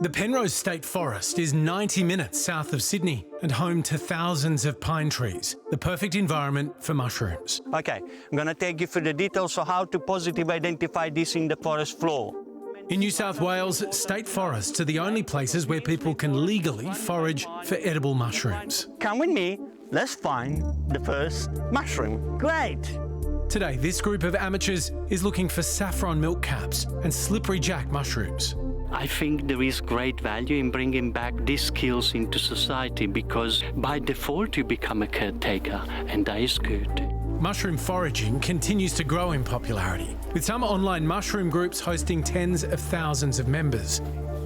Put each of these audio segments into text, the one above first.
The Penrose State Forest is 90 minutes south of Sydney and home to thousands of pine trees, the perfect environment for mushrooms. Okay, I'm going to take you through the details of how to positively identify this in the forest floor. In New South Wales, state forests are the only places where people can legally forage for edible mushrooms. Come with me, let's find the first mushroom. Great! Today, this group of amateurs is looking for saffron milk caps and slippery jack mushrooms. I think there is great value in bringing back these skills into society because by default you become a caretaker, and that is good. Mushroom foraging continues to grow in popularity, with some online mushroom groups hosting tens of thousands of members.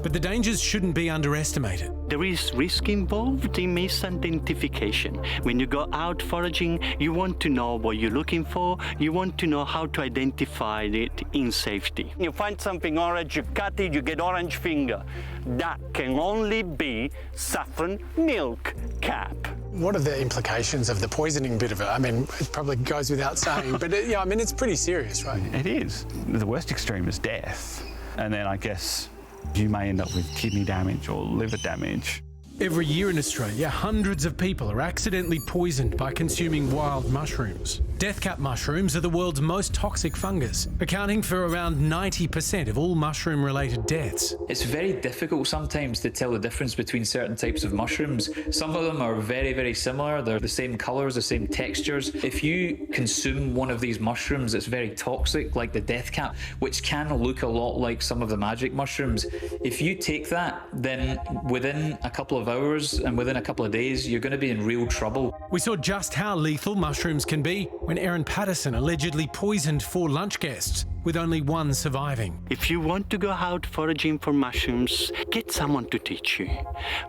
But the dangers shouldn't be underestimated. There is risk involved in misidentification. When you go out foraging, you want to know what you're looking for, you want to know how to identify it in safety. You find something orange, you cut it, you get orange finger. That can only be saffron milk cap. What are the implications of the poisoning bit of it? I mean, it probably goes without saying, but yeah, I mean, it's pretty serious, right? It is. The worst extreme is death. And then I guess you may end up with kidney damage or liver damage. Every year in Australia, hundreds of people are accidentally poisoned by consuming wild mushrooms. Death cap mushrooms are the world's most toxic fungus, accounting for around 90% of all mushroom-related deaths. It's very difficult sometimes to tell the difference between certain types of mushrooms. Some of them are very, very similar. They're the same colours, the same textures. If you consume one of these mushrooms that's very toxic, like the death cap, which can look a lot like some of the magic mushrooms, if you take that, then within a couple of hours and within a couple of days, you're going to be in real trouble. We saw just how lethal mushrooms can be when Erin Patterson allegedly poisoned 4 lunch guests, with only one surviving. If you want to go out foraging for mushrooms, get someone to teach you.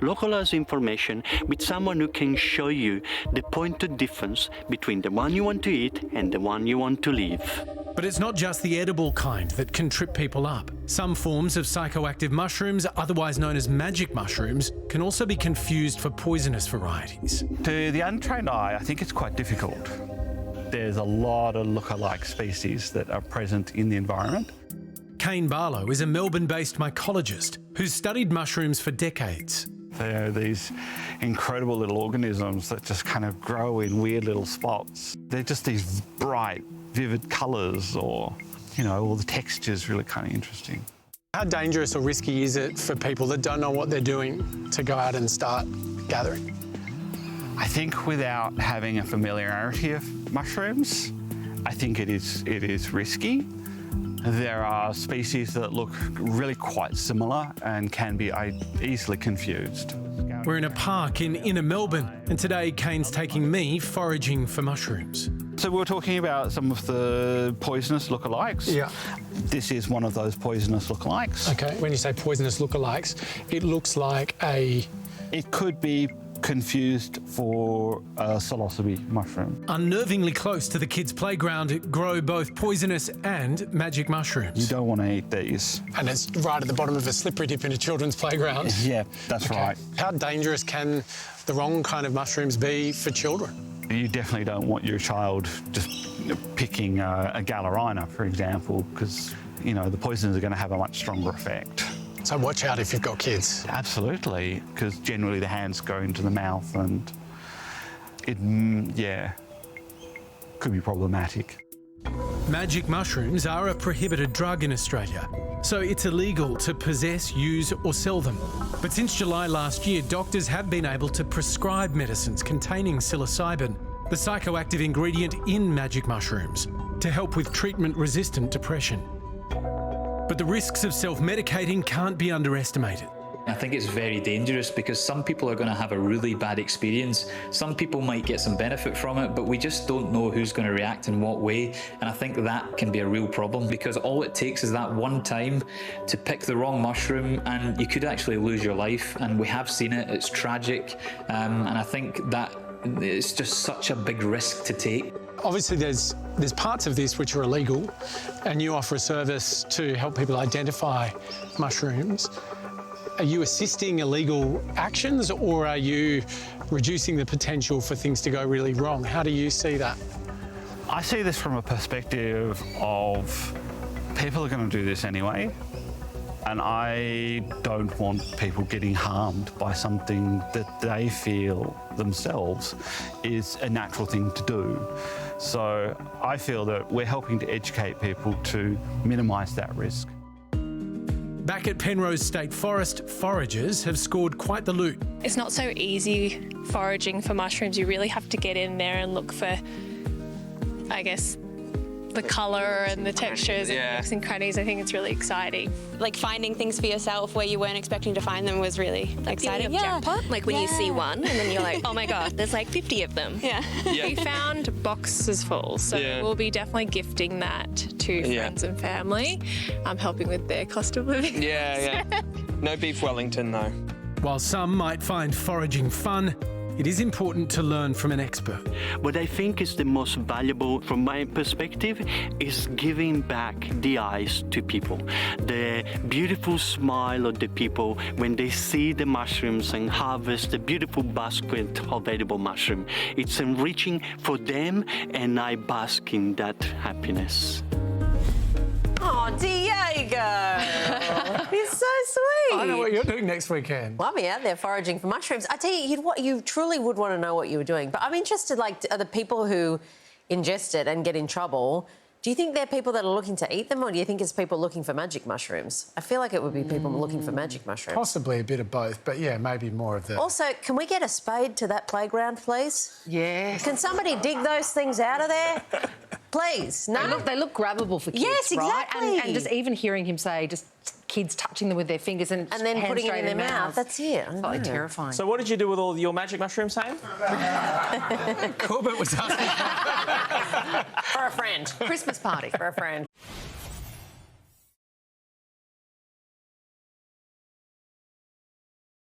Localize information with someone who can show you the point of difference between the one you want to eat and the one you want to leave. But it's not just the edible kind that can trip people up. Some forms of psychoactive mushrooms, otherwise known as magic mushrooms, can also be confused for poisonous varieties. To the untrained eye, I think it's quite difficult. There's a lot of look-alike species that are present in the environment. Kane Barlow is a Melbourne-based mycologist who's studied mushrooms for decades. They're these incredible little organisms that just kind of grow in weird little spots. They're just these bright, vivid colours, or, you know, all the textures really kind of interesting. How dangerous or risky is it for people that don't know what they're doing to go out and start gathering? I think without having a familiarity of mushrooms, I think it is risky. There are species that look really quite similar and can be easily confused. We're in a park in inner Melbourne, and today Kane's taking me foraging for mushrooms. So we were talking about some of the poisonous lookalikes. Yeah. This is one of those poisonous lookalikes. Okay, when you say poisonous lookalikes, it looks like a... It could be confused for a psilocybe mushroom. Unnervingly close to the kids' playground grow both poisonous and magic mushrooms. You don't want to eat these. And it's right at the bottom of a slippery dip in a children's playground. Yeah, that's right. How dangerous can the wrong kind of mushrooms be for children? You definitely don't want your child just picking a Gallerina, for example, because, you know, the poisons are going to have a much stronger effect. So watch out if you've got kids. Absolutely, because generally the hands go into the mouth and it, yeah, could be problematic. Magic mushrooms are a prohibited drug in Australia, so it's illegal to possess, use or sell them. But since July last year, doctors have been able to prescribe medicines containing psilocybin, the psychoactive ingredient in magic mushrooms, to help with treatment-resistant depression. But the risks of self-medicating can't be underestimated. I think it's very dangerous because some people are going to have a really bad experience. Some people might get some benefit from it, but we just don't know who's going to react in what way. And I think that can be a real problem because all it takes is that one time to pick the wrong mushroom and you could actually lose your life. And we have seen it, it's tragic. And I think that it's just such a big risk to take. Obviously, there's parts of this which are illegal, and you offer a service to help people identify mushrooms. Are you assisting illegal actions, or are you reducing the potential for things to go really wrong? How do you see that? I see this from a perspective of people are going to do this anyway. And I don't want people getting harmed by something that they feel themselves is a natural thing to do. So I feel that we're helping to educate people to minimise that risk. Back at Penrose State Forest, foragers have scored quite the loot. It's not so easy foraging for mushrooms. You really have to get in there and look for, I guess, the colour and the textures and nooks and crannies. I think it's really exciting. Like finding things for yourself where you weren't expecting to find them was really exciting. Jackpot, like when you see one and then you're like, oh my God, there's like 50 of them. We found boxes full, so we'll be definitely gifting that to friends and family, helping with their cost of living. No beef Wellington though. While some might find foraging fun, it is important to learn from an expert. What I think is the most valuable from my perspective is giving back the eyes to people. The beautiful smile of the people when they see the mushrooms and harvest the beautiful basket of edible mushroom. It's enriching for them, and I bask in that happiness. Oh, Diego! He's so sweet. I know what you're doing next weekend. Well, I'll be out there foraging for mushrooms. I tell you, you truly would want to know what you were doing. But I'm interested, like, are the people who ingest it and get in trouble, do you think they're people that are looking to eat them, or do you think it's people looking for magic mushrooms? I feel like it would be people looking for magic mushrooms. Possibly a bit of both, but yeah, maybe more of the... Also, can we get a spade to that playground, please? Yeah. Can somebody dig those things out of there? Please, no? They look grabbable for kids, yes, exactly. right? And just even hearing him say, just kids touching them with their fingers and then hands putting it straight in their mouth. mouths. That's it. It's like terrifying. So what did you do with all your magic mushrooms, Sam? Corbett was asking... For a friend. Christmas party. For a friend.